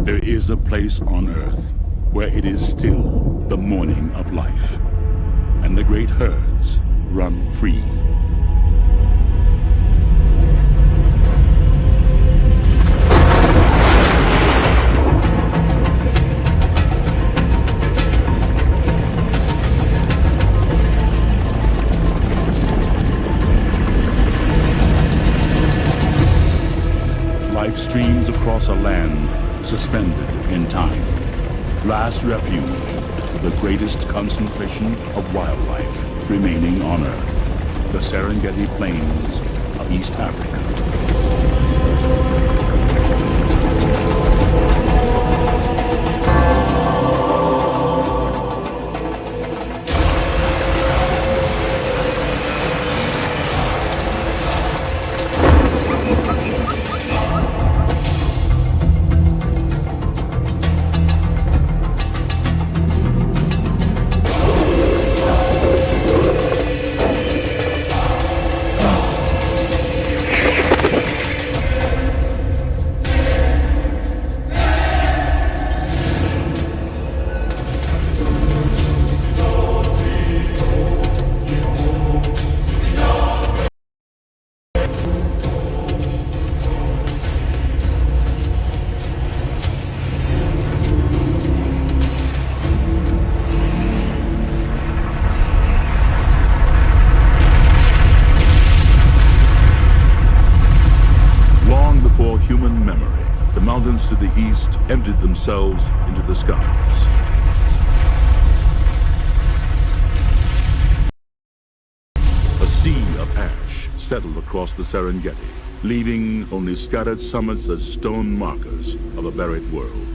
There is a place on Earth where it is still the morning of life, and the great herds run free. Life streams across a land suspended in time. Last refuge, the greatest concentration of wildlife remaining on Earth. The Serengeti Plains of East Africa. Human memory, the mountains to the east emptied themselves into the skies. A sea of ash settled across the Serengeti, leaving only scattered summits as stone markers of a buried world.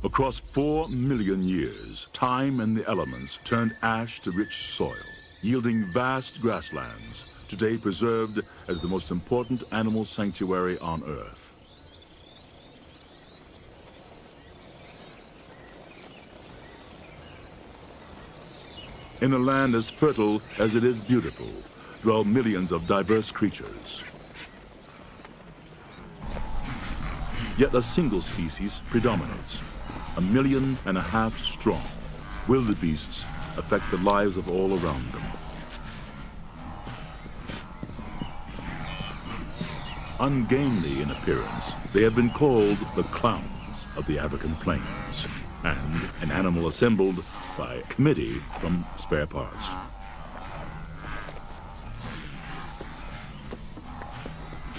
Across 4 million years, time and the elements turned ash to rich soil, yielding vast grasslands, today preserved as the most important animal sanctuary on Earth. In a land as fertile as it is beautiful, dwell millions of diverse creatures. Yet a single species predominates, 1.5 million strong. Wildebeests affect the lives of all around them. Ungainly in appearance, they have been called the clowns of the African plains, and an animal assembled by a committee from spare parts.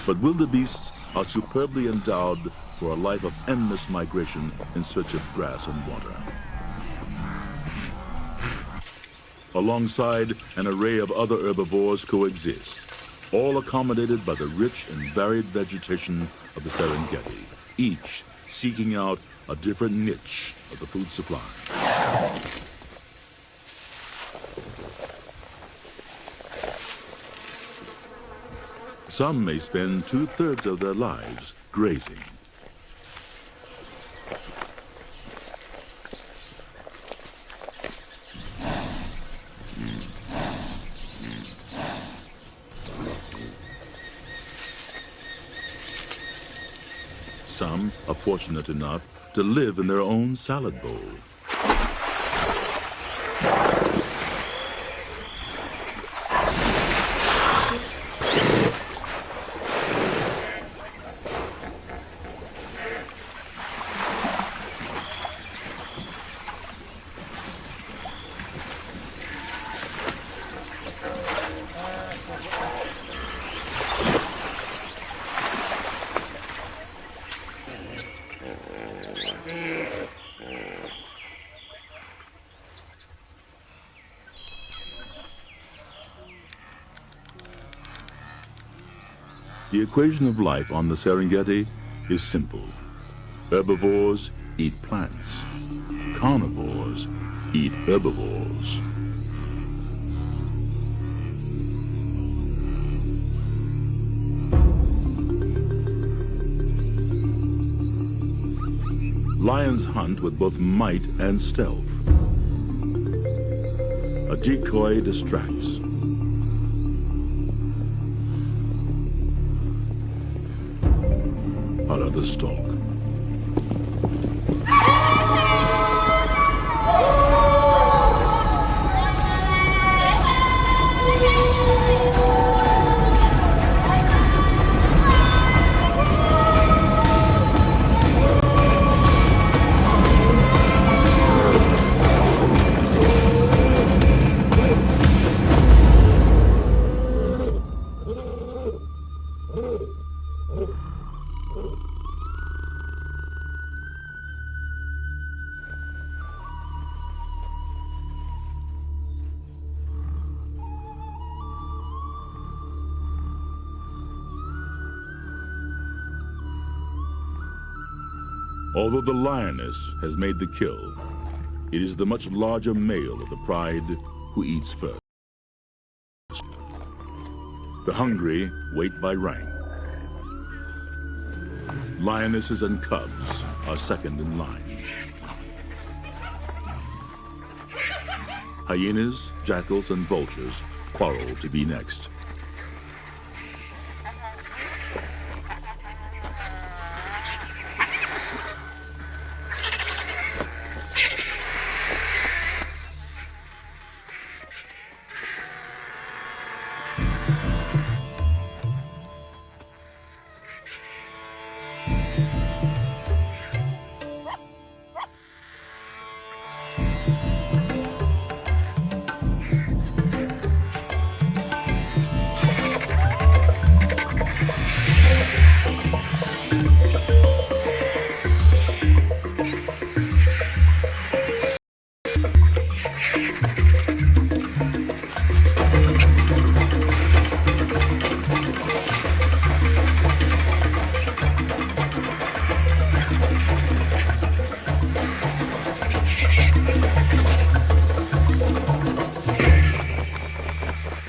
But wildebeests are superbly endowed for a life of endless migration in search of grass and water. Alongside an array of other herbivores coexist, all accommodated by the rich and varied vegetation of the Serengeti, each seeking out a different niche of the food supply. Some may spend 2/3 of their lives grazing. Some are fortunate enough to live in their own salad bowl. The equation of life on the Serengeti is simple. Herbivores eat plants. Carnivores eat herbivores. Lions hunt with both might and stealth. A decoy distracts. are at the stalk. Although the lioness has made the kill, it is the much larger male of the pride who eats first. The hungry wait by rank. Lionesses and cubs are second in line. Hyenas, jackals, and vultures quarrel to be next.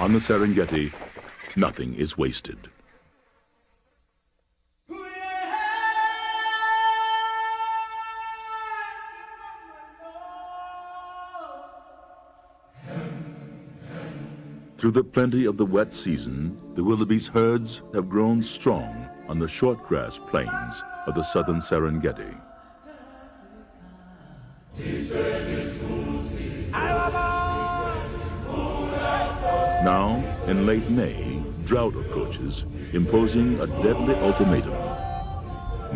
On the Serengeti, nothing is wasted. Through the plenty of the wet season, the wildebeest herds have grown strong on the short grass plains of the southern Serengeti. Now, in late May, drought approaches, imposing a deadly ultimatum: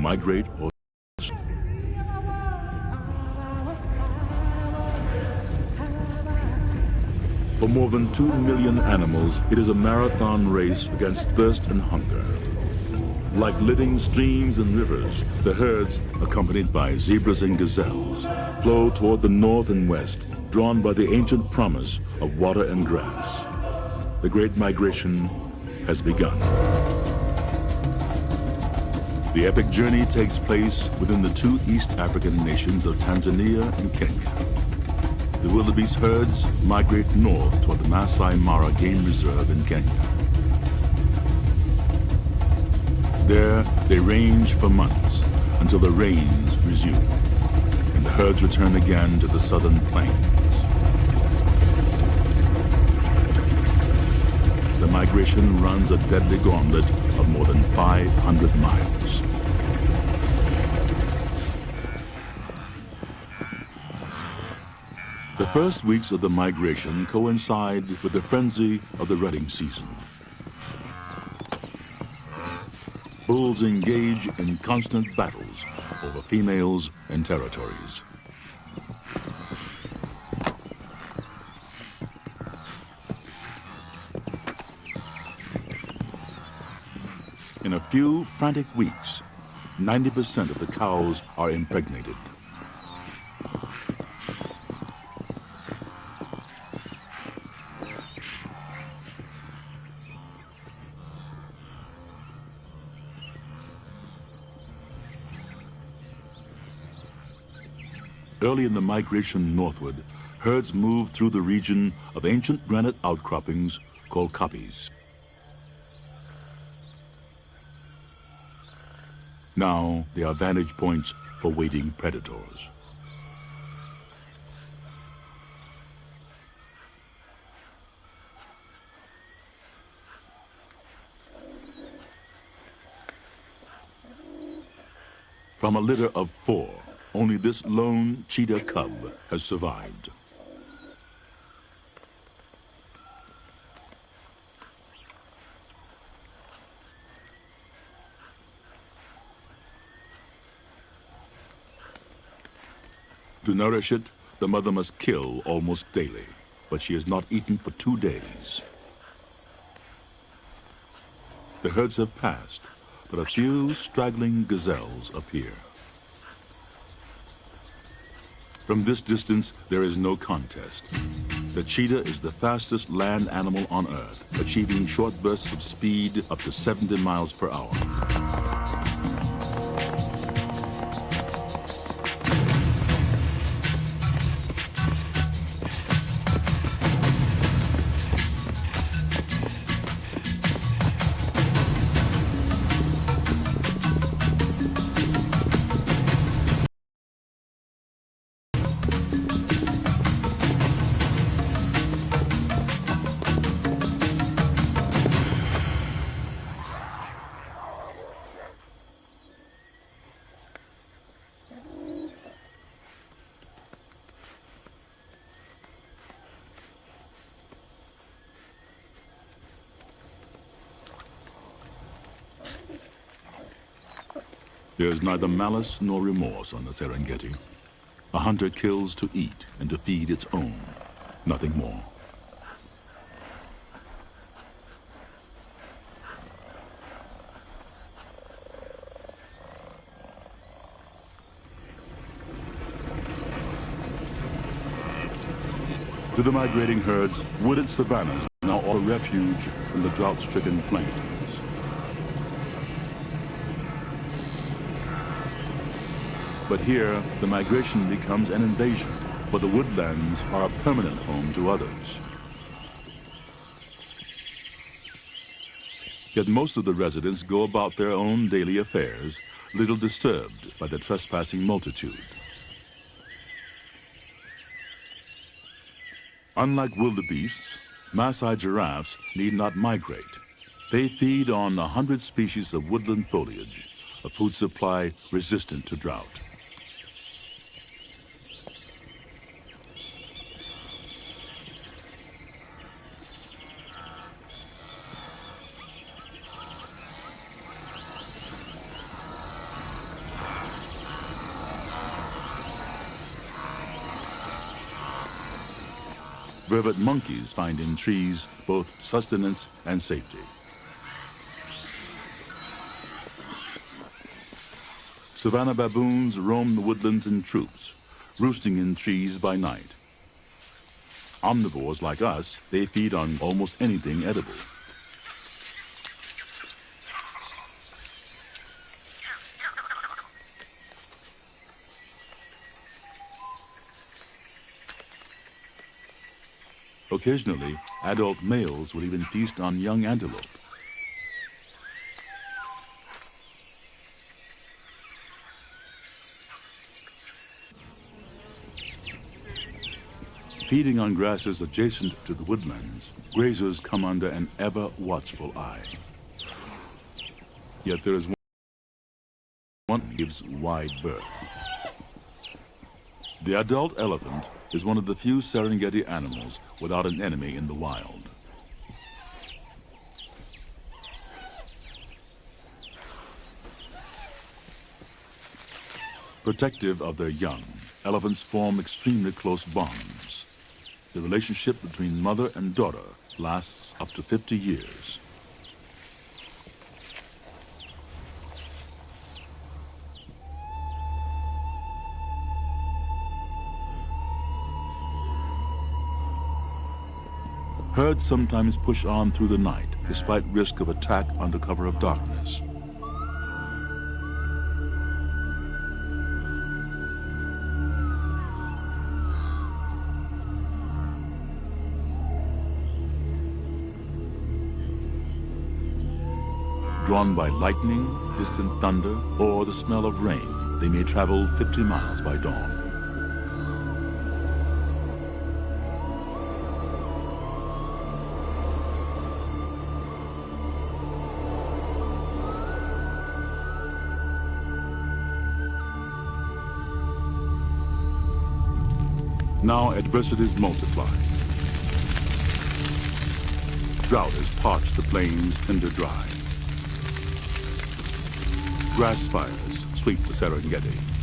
migrate or For more than 2 million animals, it is a marathon race against thirst and hunger. Like living streams and rivers, the herds, accompanied by zebras and gazelles, flow toward the north and west, drawn by the ancient promise of water and grass. The Great Migration has begun. The epic journey takes place within the two East African nations of Tanzania and Kenya. The wildebeest herds migrate north toward the Masai Mara Game Reserve in Kenya. There, they range for months until the rains resume, and the herds return again to the southern plains. The migration runs a deadly gauntlet of more than 500 miles. The first weeks of the migration coincide with the frenzy of the rutting season. Bulls engage in constant battles over females and territories. In a few frantic weeks, 90% of the cows are impregnated. Early in the migration northward, herds move through the region of ancient granite outcroppings called koppies. Now they are vantage points for waiting predators. From a litter of 4, only this lone cheetah cub has survived. To nourish it, the mother must kill almost daily, but she has not eaten for 2 days. The herds have passed, but a few straggling gazelles appear. From this distance, there is no contest. The cheetah is the fastest land animal on Earth, achieving short bursts of speed up to 70 miles per hour. There is neither malice nor remorse on the Serengeti. A hunter kills to eat and to feed its own, nothing more. To the migrating herds, wooded savannas are now all refuge from the drought-stricken plains. But here, the migration becomes an invasion, for the woodlands are a permanent home to others. Yet most of the residents go about their own daily affairs, little disturbed by the trespassing multitude. Unlike wildebeests, Maasai giraffes need not migrate. They feed on 100 species of woodland foliage, a food supply resistant to drought. Vervet monkeys find in trees both sustenance and safety. Savanna baboons roam the woodlands in troops, roosting in trees by night. Omnivores like us, they feed on almost anything edible. Occasionally, adult males will even feast on young antelope. Feeding on grasses adjacent to the woodlands, grazers come under an ever-watchful eye. Yet there is one that gives wide berth. The adult elephant is one of the few Serengeti animals without an enemy in the wild. Protective of their young, elephants form extremely close bonds. The relationship between mother and daughter lasts up to 50 years. Herds sometimes push on through the night, despite risk of attack under cover of darkness. Drawn by lightning, distant thunder, or the smell of rain, they may travel 50 miles by dawn. Now adversities multiply. Drought has parched the plains tinder dry. Grass fires sweep the Serengeti.